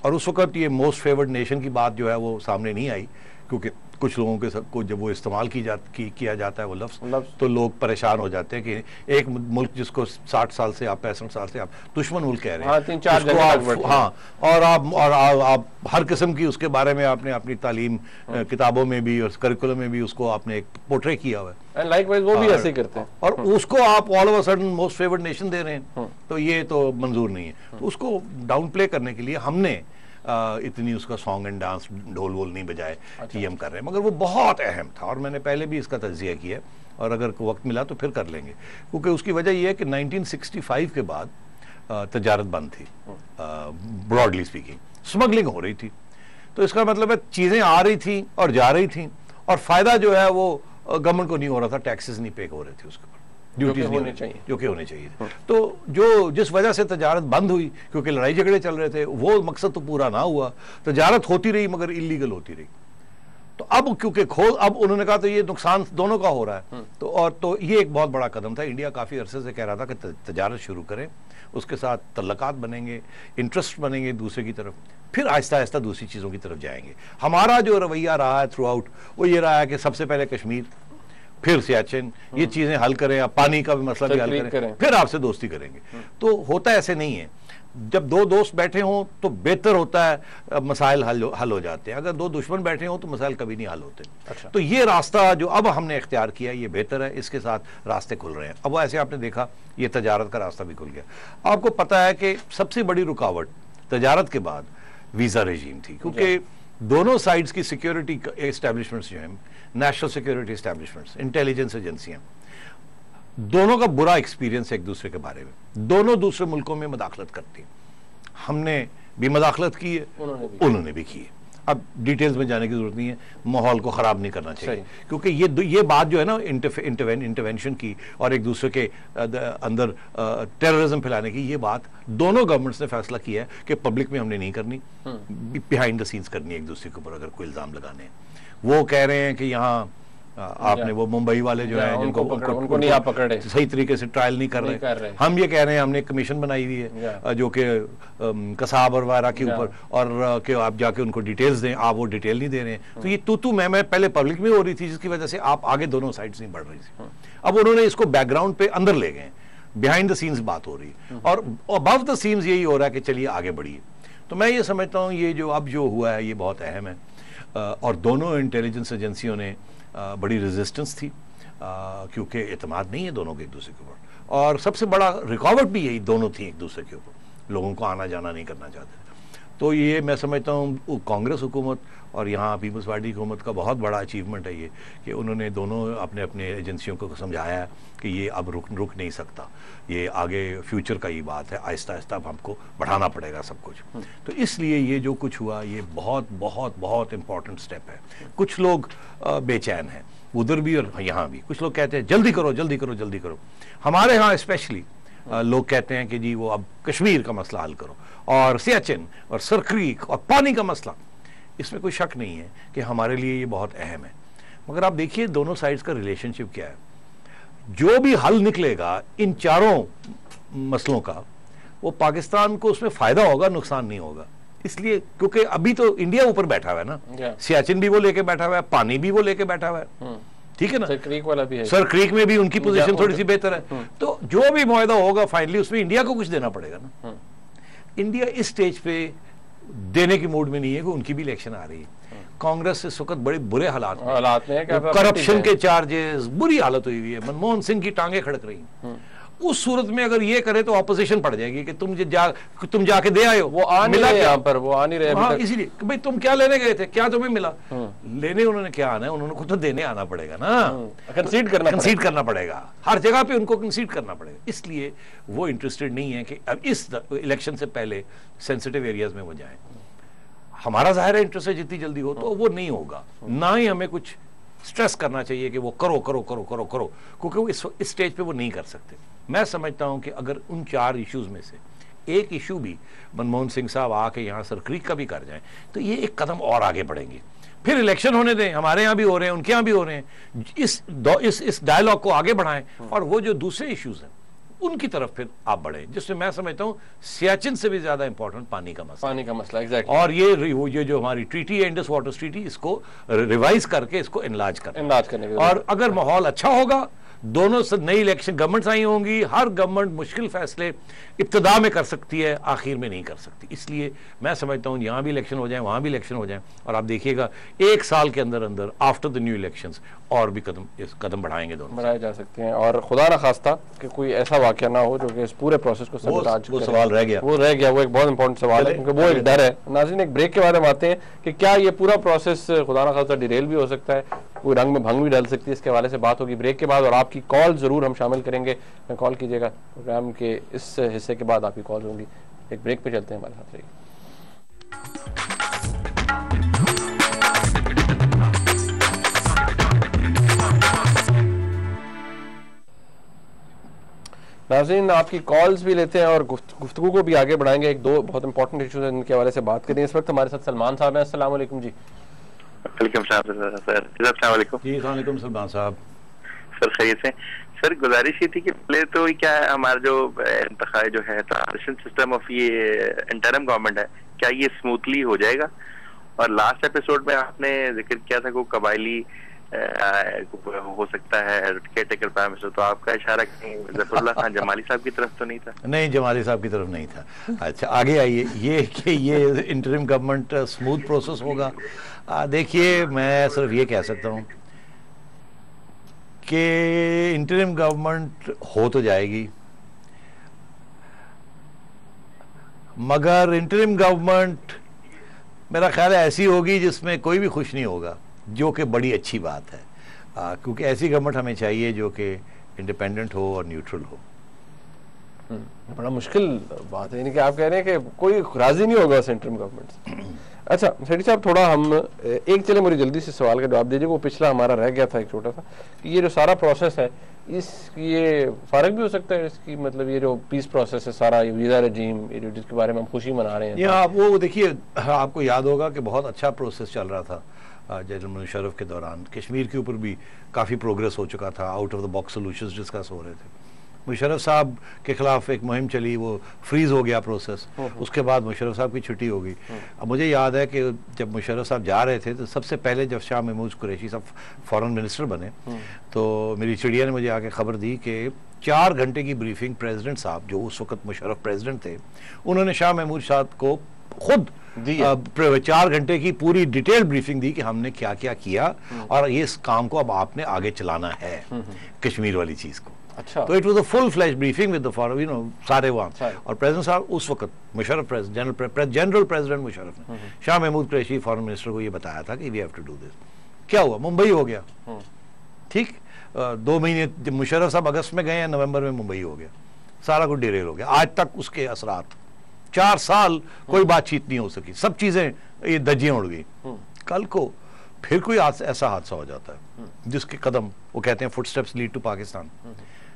और उस वक्त ये मोस्ट फेवर्ड नेशन की बात जो है वो सामने नहीं आई, क्योंकि कुछ लोगों के को जब वो इस्तेमाल किया जाता है वो लफ्ज़, तो लोग परेशान हो जाते हैं कि एक मुल्क जिसको 60 साल से आप 65 साल से आप दुश्मन मुल्क कह रहे हैं, 3-4 जगह, हाँ, और आप हर किस्म की उसके बारे में आपने अपनी तालीम किताबों में भी और करिकुलम में भी उसको आपने एक पोर्ट्रे किया हुआ है, लाइकवाइज वो भी ऐसे करते हैं, और उसको आप all of a sudden most favoured nation दे रहे हैं, तो ये तो मंजूर नहीं है। तो उसको डाउन प्ले करने के लिए हमने इतनी उसका सॉन्ग एंड डांस ढोल वोल नहीं बजाए कि हम कर रहे हैं, मगर वो बहुत अहम था और मैंने पहले भी इसका तज्जिया किया और अगर वक्त मिला तो फिर कर लेंगे, क्योंकि उसकी वजह यह है कि 1965 के बाद तजारत बंद थी, ब्रॉडली स्पीकिंग, स्मगलिंग हो रही थी, तो इसका मतलब है चीज़ें आ रही थी और जा रही थी और फ़ायदा जो है वो गवर्नमेंट को नहीं हो रहा था, टैक्सेस नहीं पे हो रहे थे उसके ऊपर, ड्यूटीज होने चाहिए जो कि होने चाहिए। तो जो जिस वजह से तजारत बंद हुई, क्योंकि लड़ाई झगड़े चल रहे थे, वो मकसद तो पूरा ना हुआ, तजारत होती रही मगर इलीगल होती रही। तो अब क्योंकि अब उन्होंने कहा तो ये नुकसान दोनों का हो रहा है, तो ये एक बहुत बड़ा कदम था। इंडिया काफ़ी अरसे से कह रहा था कि तजारत शुरू करें, उसके साथ तल्लकात बनेंगे, इंटरेस्ट बनेंगे दूसरे की तरफ, फिर आहिस्ता आहिस्ता दूसरी चीज़ों की तरफ जाएंगे। हमारा जो रवैया रहा है थ्रू आउट वो ये रहा है कि सबसे पहले कश्मीर, फिर सियाचिन, ये चीजें हल करें, आप पानी का भी मसला भी हल करें, फिर आपसे दोस्ती करेंगे। तो होता ऐसे नहीं है, जब दो दोस्त बैठे हों तो बेहतर होता है, मसाइल हल हो जाते हैं। अगर दो दुश्मन बैठे हों तो मसाइल कभी नहीं हल होते। अच्छा। तो ये रास्ता जो अब हमने इख्तियार किया ये बेहतर है, इसके साथ रास्ते खुल रहे हैं। अब ऐसे आपने देखा ये तजारत का रास्ता भी खुल गया। आपको पता है कि सबसे बड़ी रुकावट तजारत के बाद वीजा रेजीम थी, क्योंकि दोनों साइड्स की सिक्योरिटी एस्टेब्लिशमेंट्स जो हैं, नेशनल सिक्योरिटी एस्टेब्लिशमेंट्स, इंटेलिजेंस एजेंसियां, दोनों का बुरा एक्सपीरियंस है एक दूसरे के बारे में, दोनों दूसरे मुल्कों में मदाखलत करती हैं। हमने भी मदाखलत की है, उन्होंने भी की है। अब डिटेल्स में जाने की जरूरत नहीं है, माहौल को ख़राब नहीं करना चाहिए, क्योंकि ये बात जो है ना इंटरवेंशन की और एक दूसरे के अंदर टेररिज्म फैलाने की, ये बात दोनों गवर्नमेंट्स ने फैसला किया है कि पब्लिक में हमने नहीं करनी, बिहाइंड द सीन्स करनी है एक दूसरे के ऊपर अगर कोई इल्ज़ाम लगाने हैं। वो कह रहे हैं कि यहाँ आपने वो मुंबई वाले जो हैं जिनको उनको नहीं आप पकड़े, सही तरीके से ट्रायल नहीं कर रहे। हम ये कह रहे हैं हमने एक कमीशन बनाई हुई है जो कि कसाब और वारा के ऊपर, और कि आप जाके उनको डिटेल्स दें, आप वो डिटेल नहीं दे रहे हैं। तो ये तू मैं पहले पब्लिक में हो रही थी, जिसकी वजह से आप आगे दोनों साइड्स नहीं बढ़ रही थी। अब उन्होंने इसको बैकग्राउंड पे अंदर ले गए, बिहाइंड द सीन्स बात हो रही है, और अबव द सीन्स यही हो रहा है कि चलिए आगे बढ़िए। तो मैं ये समझता हूँ ये जो अब जो हुआ है ये बहुत अहम है, और दोनों इंटेलिजेंस एजेंसियों ने बड़ी रेजिस्टेंस थी, क्योंकि एतमाद नहीं है दोनों के एक दूसरे के ऊपर, और सबसे बड़ा रुकावट भी यही दोनों थी एक दूसरे के ऊपर, लोगों को आना जाना नहीं करना चाहते। तो ये मैं समझता हूँ कांग्रेस हुकूमत और यहाँ पीपल्स पार्टी हुकूमत का बहुत बड़ा अचीवमेंट है ये, कि उन्होंने दोनों अपने अपने एजेंसियों को समझाया है कि ये अब रुक नहीं सकता, ये आगे फ्यूचर का ही बात है, आहिस्ता आहिस्ता हमको बढ़ाना पड़ेगा सब कुछ। तो इसलिए ये जो कुछ हुआ ये बहुत बहुत बहुत इंपॉर्टेंट स्टेप है। कुछ लोग बेचैन हैं उधर भी और यहाँ भी, कुछ लोग कहते हैं जल्दी करो जल्दी करो जल्दी करो। हमारे यहाँ स्पेशली लोग कहते हैं कि जी वो अब कश्मीर का मसला हल करो, और सियाचिन और सर क्रीक और पानी का मसला, इसमें कोई शक नहीं है कि हमारे लिए ये बहुत अहम है। मगर आप देखिए दोनों साइड्स का रिलेशनशिप क्या है। जो भी हल निकलेगा इन चारों मसलों का, वो पाकिस्तान को उसमें फायदा होगा, नुकसान नहीं होगा। इसलिए क्योंकि अभी तो इंडिया ऊपर बैठा हुआ है ना, सियाचिन भी वो लेके बैठा हुआ है, पानी भी वो लेके बैठा हुआ है, ठीक है ना, सर क्रीक वाला भी है, सर क्रीक में भी उनकी पोजीशन थोड़ी सी बेहतर है। तो जो भी मुआहदा होगा फाइनली उसमें इंडिया को कुछ देना पड़ेगा ना। इंडिया इस स्टेज पे देने की मूड में नहीं है कि उनकी भी इलेक्शन आ रही है। कांग्रेस इस वक्त बड़े बुरे हालात में है, करप्शन के चार्जेस, बुरी हालत हुई है, मनमोहन सिंह की टांगे खड़क रही। उस सूरत में अगर ये करे तो ऑपोजिशन पड़ जाएगी कि तुम जाके दे आए हो, वो आ नहीं रहे यहाँ पर, वो आ नहीं रहे। हाँ, इसीलिए भाई तुम क्या लेने गए थे, क्या तुम्हें मिला? लेने उन्होंने क्या आना है, उन्होंने खुद तो देने आना पड़ेगा ना, कंसीड करना पड़ेगा, हर जगह पे उनको कंसीड करना पड़ेगा। इसलिए वो इंटरेस्टेड नहीं है कि अब इस इलेक्शन से पहले सेंसिटिव एरियाज में वो जाए। हमारा जाहिर है इंटरेस्ट है जितनी जल्दी हो, तो वो नहीं होगा। ना ही हमें कुछ स्ट्रेस करना चाहिए कि वो करो करो करो करो करो, क्योंकि वो इस स्टेज पे वो नहीं कर सकते। मैं समझता हूं कि अगर उन चार इश्यूज में से एक इशू भी मनमोहन सिंह साहब आके यहाँ सर क्रीक का भी कर जाएं, तो ये एक कदम और आगे बढ़ेंगे। फिर इलेक्शन होने दें, हमारे यहाँ भी हो रहे हैं, उनके यहाँ भी हो रहे हैं, इस डायलॉग को आगे बढ़ाएं, और वो जो दूसरे इश्यूज हैं उनकी तरफ फिर आप बढ़े, जिसमें मैं समझता हूँ सियाचिन से भी ज्यादा इंपॉर्टेंट पानी का मसला एग्जैक्टली। और ये जो हमारी ट्रीटी है, इंडस वाटर ट्रीटी, इसको रिवाइज करके इसको इनलाज करने, और अगर माहौल अच्छा होगा, दोनों से नई इलेक्शन गवर्नमेंट्स आई होंगी, हर गवर्नमेंट मुश्किल फैसले इब्तिदा में कर सकती है, आखिर में नहीं कर सकती। इसलिए मैं समझता हूँ यहाँ भी इलेक्शन हो जाए, वहाँ भी इलेक्शन हो जाए, और आप देखिएगा एक साल के अंदर अंदर आफ्टर द न्यू इलेक्शंस और भी कदम बढ़ाएंगे, दोनों बढ़ाए जा सकते हैं। और खुदा ना खास्ता कि कोई ऐसा वाकया ना हो जो कि इस पूरे प्रोसेस को वो सवाल रह गया, वो एक बहुत इंपॉर्टेंट सवाल है, क्योंकि वो एक डर है। नाज़रीन, एक ब्रेक के बाद हम आते हैं कि क्या ये पूरा प्रोसेस खुदा ना खास्ता डिरेल भी हो सकता है, कोई रंग में भंग भी डाल सकती है, इसके हवाले से बात होगी ब्रेक के बाद। और आपकी कॉल जरूर हम शामिल करेंगे, मैं कॉल कीजिएगा प्रोग्राम के इस हिस्से के बाद आपकी कॉल होंगी। एक ब्रेक पे चलते हैं, हमारे साथ रहिए। नाज़रीन, आपकी कॉल्स भी लेते हैं और गुफ्तगू को भी आगे बढ़ाएंगे। एक दो बहुत इंपॉर्टेंट इश्यूज हैं जिनके हवाले से बात करें। इस वक्त हमारे साथ सलमान साहब हैं। अस्सलाम वालेकुम जी। वालेकुम सलमान साहब। सर खैरियत से? सर गुजारिश ये थी कि पहले तो क्या है, हमारा जो इंतखाब जो है ट्रांजिशन सिस्टम ऑफ ये इंटरिम गवर्नमेंट है, क्या ये स्मूथली हो जाएगा? और लास्ट एपिसोड में आपने जिक्र किया था को कबायली हो सकता है केयर टेकर प्राइम मिनिस्टर, तो आपका इशारा जफरुल्लाह खान जमाली साहब की तरफ तो नहीं था? नहीं, जमाली साहब की तरफ नहीं था। अच्छा, आगे आइए। ये इंटरिम गवर्नमेंट स्मूथ प्रोसेस होगा? देखिए, मैं सिर्फ ये कह सकता हूँ कि इंटरिम गवर्नमेंट हो तो जाएगी, मगर इंटरिम गवर्नमेंट मेरा ख्याल है ऐसी होगी जिसमें कोई भी खुश नहीं होगा, जो कि बड़ी अच्छी बात है, क्योंकि ऐसी गवर्नमेंट हमें चाहिए जो कि इंडिपेंडेंट हो और न्यूट्रल हो। बड़ा मुश्किल बात है, यानी कि आप कह रहे हैं कि कोई राजी नहीं होगा इंटरिम गवर्नमेंट से। अच्छा सेठी साहब, थोड़ा हम चले मुझे जल्दी से सवाल का जवाब दीजिए। वो पिछला हमारा रह गया था एक छोटा सा, कि ये जो सारा प्रोसेस है ये फर्क भी हो सकता है इसकी, मतलब ये जो पीस प्रोसेस है सारा, ये वीज़ा रजीम, ये जो जिसके बारे में हम खुशी मना रहे हैं। आप वो देखिए, आपको याद होगा कि बहुत अच्छा प्रोसेस चल रहा था जनरल मुशर्रफ के दौरान कश्मीर के ऊपर भी काफ़ी प्रोग्रेस हो चुका था, out of the box solutions discuss हो रहे थे। मुशर्रफ साहब के खिलाफ एक मुहिम चली, वो फ्रीज हो गया प्रोसेस, उसके बाद मुशर्रफ साहब की छुट्टी हो गई। अब मुझे याद है कि जब मुशर्रफ साहब जा रहे थे तो सबसे पहले जब शाह महमूद कुरैशी साहब फॉरेन मिनिस्टर बने तो मेरी चिड़िया ने मुझे आके खबर दी कि 4 घंटे की ब्रीफिंग प्रेसिडेंट साहब, जो उस वक्त मुशर्रफ प्रेसिडेंट थे, उन्होंने शाह महमूद साहब को खुद 4 घंटे की पूरी डिटेल ब्रीफिंग दी कि हमने क्या क्या किया और ये इस काम को अब आपने आगे चलाना है, कश्मीर वाली चीज को। अच्छा। तो it was a full flash briefing with the for you know सारे वहाँ, और प्रेसिडेंट साहब उस वक्त मुशर्रफ जनरल प्रेसिडेंट मुशर्रफ ने शाह महमूद कुरैशी फॉरेन मिनिस्टर को ये बताया था कि we have to do this. क्या हुआ? मुंबई हो गया। ठीक, 2 महीने जब मुशर्रफ साहब अगस्त में गए हैं, नवंबर में मुंबई हो गया, सारा कुछ डिरेल हो गया। आज तक उसके असरात 4 साल कोई बातचीत नहीं हो सकी, सब चीजें ये धज्जियां उड़ गई। कल को फिर कोई ऐसा हादसा हो जाता है जिसके कदम वो कहते हैं फुटस्टेप्स लीड टू पाकिस्तान,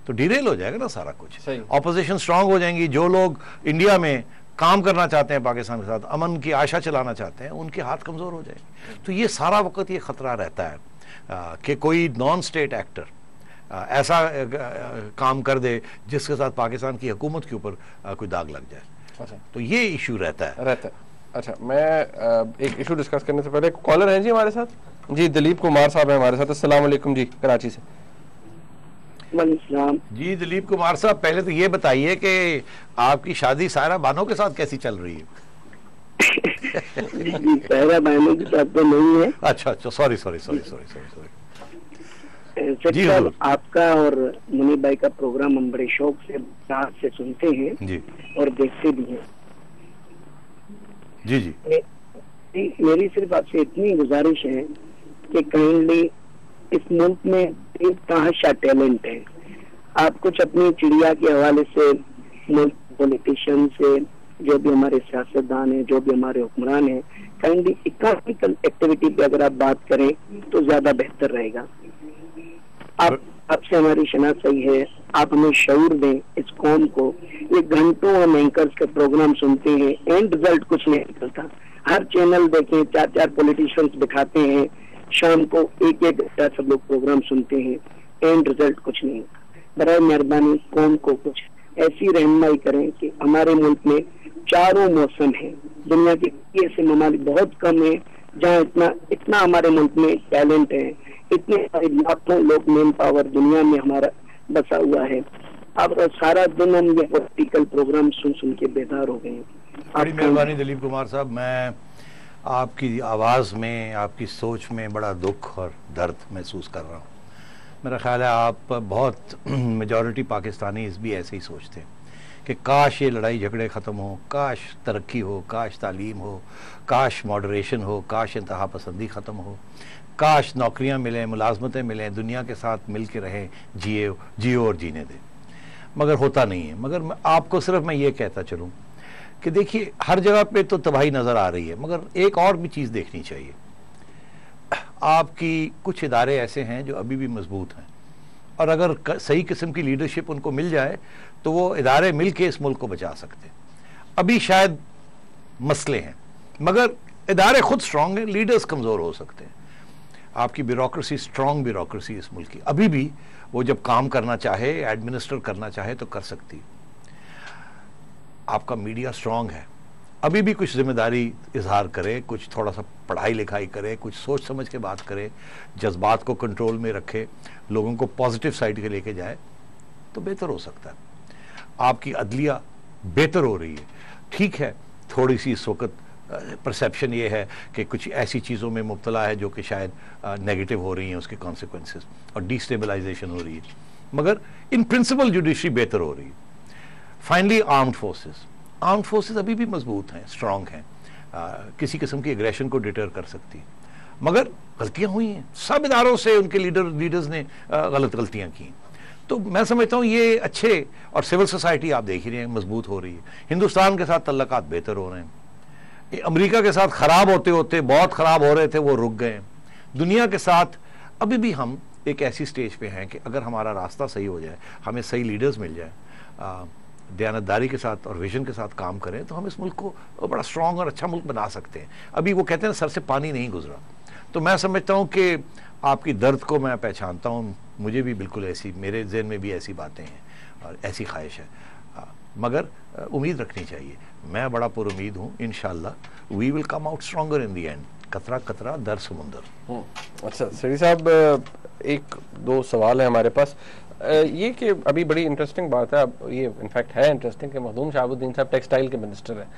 तो डिरेल हो जाएगा ना सारा कुछ। ऑपोजिशन स्ट्रांग हो जाएंगी, जो लोग इंडिया में काम करना चाहते हैं पाकिस्तान के साथ, अमन की आशा चलाना चाहते हैं, उनके हाथ कमजोर हो जाएंगे। तो ये सारा वक्त ये खतरा रहता है कि कोई नॉन स्टेट एक्टर ऐसा काम कर दे जिसके साथ पाकिस्तान की हुकूमत के ऊपर कोई दाग लग जाए। अच्छा, तो ये इशू रहता है। अच्छा, मैं एक इशू डिस्कस करने से पहले, कॉलर हैं जी हमारे साथ जी, दिलीप कुमार साहब हैं हमारे साथ। अस्सलाम वालेकुम जी, कराची से। जी दिलीप कुमार साहब, पहले तो ये बताइए कि आपकी शादी सायरा बानो के साथ कैसी चल रही है? सायरा बानो के साथ तो नहीं है। अच्छा, सॉरी। जी साहब, आपका और मुनीब भाई का प्रोग्राम हम बड़े शौक से सुनते हैं जी, और देखते भी हैं। जी। मेरी सिर्फ आपसे इतनी गुजारिश है कि काइंडली इस मुल्क में तहशा टैलेंट है। आप कुछ अपनी चिड़िया के हवाले से मुल्क पॉलिटिशियन से, जो भी हमारे सियासतदान हैं, जो भी हमारे हुक्मरान हैं, काइंडली इकोनॉमिकल एक्टिविटी पे अगर आप बात करें तो ज्यादा बेहतर रहेगा। आपसे हमारी शनाख्त सही है, आप हमें शऊर दें इस कौम को। ये घंटों हम एंकर्स के प्रोग्राम सुनते हैं, एंड रिजल्ट कुछ नहीं निकलता। हर चैनल देखें, 4 पॉलिटिशियंस बिठाते हैं, शाम को एक घंटा सब लोग प्रोग्राम सुनते हैं, एंड रिजल्ट कुछ नहीं। बराए मेहरबानी कौम को कुछ ऐसी रहनुमाई करें कि हमारे मुल्क में चारों मौसम है। दुनिया के ऐसे ममालिक बहुत कम है जहाँ इतना हमारे मुल्क में टैलेंट है, इतने लाखों लोग मेन पावर दुनिया में हमारा बसा हुआ है। अब सारा दिन हम ये पॉलिटिकल प्रोग्राम सुन के बेदार हो गए। बड़ी मेहरबानी दिलीप कुमार साहब, मैं आपकी आवाज़ में, आपकी सोच में बड़ा दुख और दर्द महसूस कर रहा हूँ। मेरा ख्याल है आप बहुत मेजॉरिटी पाकिस्तानी भी ऐसे ही सोचते हैं कि काश ये लड़ाई झगड़े ख़त्म हो, काश तरक्की हो, काश तालीम हो, काश मॉडरेशन हो, काश इंतहा पसंदी ख़त्म हो, काश नौकरियां मिलें, मुलाजमतें मिलें, दुनिया के साथ मिल के रहें, जियो और जीने दें। मगर होता नहीं है। मगर आपको सिर्फ मैं ये कहता चलूँ कि देखिए हर जगह पे तो तबाही नज़र आ रही है, मगर एक और भी चीज़ देखनी चाहिए। आपकी कुछ इदारे ऐसे हैं जो अभी भी मजबूत हैं, और अगर सही किस्म की लीडरशिप उनको मिल जाए तो वो इदारे मिल के इस मुल्क को बचा सकते हैं। अभी शायद मसले हैं, मगर इदारे खुद स्ट्रांग हैं, लीडर्स कमज़ोर हो सकते हैं। आपकी ब्यूरोक्रेसी स्ट्रांग ब्यूरोक्रेसी इस मुल्क की अभी भी, वो जब काम करना चाहे, एडमिनिस्टर करना चाहे तो कर सकती है। आपका मीडिया स्ट्रांग है, अभी भी कुछ जिम्मेदारी इजहार करे, कुछ थोड़ा सा पढ़ाई लिखाई करे, कुछ सोच समझ के बात करे, जज्बात को कंट्रोल में रखे, लोगों को पॉजिटिव साइड के लेके जाए तो बेहतर हो सकता है। आपकी अदलिया बेहतर हो रही है, ठीक है, थोड़ी सी इस वक्त परसेप्शन ये है कि कुछ ऐसी चीज़ों में मुब्तला है जो कि शायद नेगेटिव हो रही हैं, उसके कॉन्सिक्वेंसेस, और डिस्टेबलाइजेशन हो रही है, मगर इन प्रिंसिपल जुडिशरी बेहतर हो रही है। फाइनली आर्म्ड फोर्सेस अभी भी मजबूत हैं, स्ट्रांग हैं, किसी किस्म की एग्रेशन को डिटर कर सकती है, मगर गलतियां हुई हैं, सब इदारों से उनके लीडर्स ने गलत गलतियां की। तो मैं समझता हूँ ये अच्छे, और सिविल सोसाइटी आप देख ही रहे हैं मजबूत हो रही है, हिंदुस्तान के साथ तल्लकात बेहतर हो रहे हैं, अमेरिका के साथ खराब होते होते बहुत खराब हो रहे थे, वो रुक गए। दुनिया के साथ अभी भी हम एक ऐसी स्टेज पे हैं कि अगर हमारा रास्ता सही हो जाए, हमें सही लीडर्स मिल जाए, दयानतदारी के साथ और विजन के साथ काम करें, तो हम इस मुल्क को बड़ा स्ट्रांग और अच्छा मुल्क बना सकते हैं। अभी वो कहते हैं सर से पानी नहीं गुजरा, तो मैं समझता हूँ कि आपकी दर्द को मैं पहचानता हूँ, मुझे भी बिल्कुल ऐसी, मेरे ज़हन में भी ऐसी बातें हैं और ऐसी ख्वाहिश है, मगर उम्मीद रखनी चाहिए। मैं बड़ा पुरुमीद हूँ, इंशाल्लाह we will come out stronger in the end. कतरा कतरा दर समुंदर। अच्छा सेठी साहब, एक दो सवाल है हमारे पास। ये कि अभी बड़ी इंटरेस्टिंग बात है, अब ये इनफैक्ट है इंटरेस्टिंग कि मखदूम शहाबुद्दीन साहब टेक्सटाइल के मिनिस्टर हैं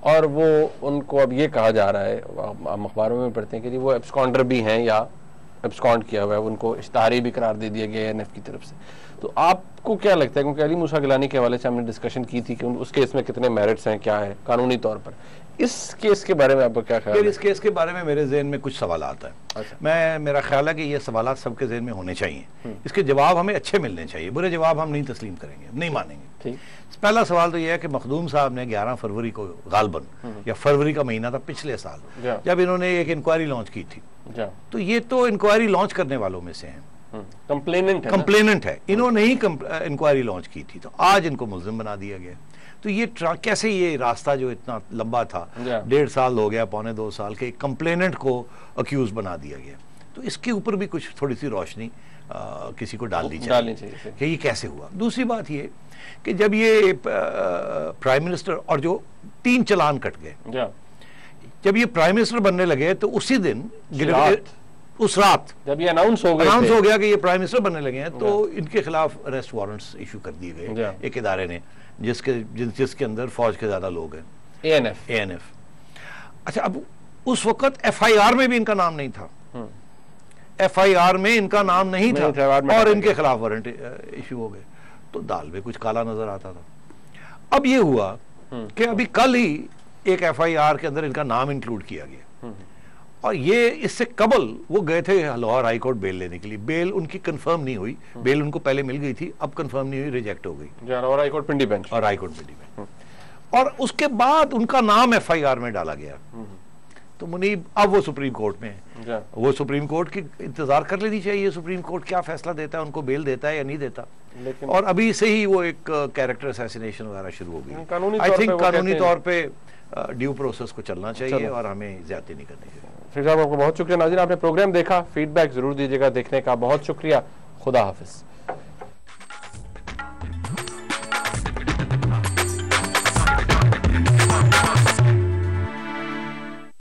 और वो उनको अब ये कहा जा रहा है, हम अखबारों में पढ़ते हैं कि जी वो एब्सकॉन्डर भी हैं या एब्सकॉन्ड किया हुआ है, उनको इश्ताहारी भी करार दे दिया गया है ANF की तरफ से। तो आपको क्या लगता है, क्योंकि अली मूसा गिलानी के हवाले से हमने डिस्कशन की थी कि उस केस में कितने मेरिट्स हैं, क्या है कानूनी तौर पर, इस केस के बारे में आपको क्या ख्याल है? इस केस के बारे में मेरे जहन में कुछ सवाल आता है। अच्छा। मेरा ख्याल है कि ये सवाल सबके जहन में होने चाहिए, इसके जवाब हमें अच्छे मिलने चाहिए, बुरे जवाब हम नहीं तस्लीम करेंगे, नहीं मानेंगे। ठीक। पहला सवाल तो यह है कि मखदूम साहब ने 11 फरवरी को गालबन या फरवरी का महीना था पिछले साल, जब इन्होंने एक इंक्वायरी लॉन्च की थी, तो ये तो इंक्वायरी लॉन्च करने वालों में से हैं, कंप्लेनेंट है, इन्होंने ही इंक्वायरी लॉन्च की थी, तो आज इनको मुल्जिम बना दिया गया। तो ये कैसे ये रास्ता जो इतना लंबा था, 1.5 साल हो गया, 1.25 साल के, कंप्लेनेंट को अक्यूज बना दिया गया, तो इसके ऊपर भी कुछ थोड़ी सी रोशनी किसी को डालनी चाहिए कि ये कैसे हुआ। दूसरी बात ये कि जब ये प्राइम मिनिस्टर और जो 3 चालान कट गए, जब ये प्राइम मिनिस्टर बनने लगे तो उसी दिन उस रात जब ये अनाउंस हो गया कि ये प्राइम मिनिस्टर बनने लगे हैं, तो इनके खिलाफ अरेस्ट वारंट्स इशू कर दिए गए एक इदारे ने, जिसके अंदर फौज के ज्यादा लोग हैं, ANF। अच्छा, अब उस वक्त FIR में भी इनका नाम नहीं था, FIR में इनका नाम नहीं था और इनके खिलाफ वारंट इशू हो गए, तो दाल में कुछ काला नजर आता था। अब ये हुआ कि अभी कल ही एक FIR के अंदर इनका नाम इंक्लूड किया गया, और ये इससे कबल वो गए थे लाहौर हाई कोर्ट बेल लेने के लिए, बेल उनकी कंफर्म नहीं हुई, बेल उनको पहले मिल गई थी, अब कंफर्म नहीं हुई, रिजेक्ट हो गई, और हाई कोर्ट पिंडी बेंच, और उसके बाद उनका नाम FIR में डाला गया। तो मुनीब अब वो सुप्रीम कोर्ट में है, वो सुप्रीम कोर्ट की इंतजार कर लेनी चाहिए, सुप्रीम कोर्ट क्या फैसला देता है, उनको बेल देता है या नहीं देता। और अभी से ही वो एक कैरेक्टर असैसिनेशन वगैरह शुरू हो गई। आई थिंक कानूनी तौर पे ड्यू प्रोसेस को चलना चाहिए और हमें ज्यादती नहीं करनी चाहिए। फिर साहब आपको बहुत शुक्रिया। नाज़रीन, आपने प्रोग्राम देखा, फीडबैक जरूर दीजिएगा, देखने का बहुत शुक्रिया। खुदा हाफिज।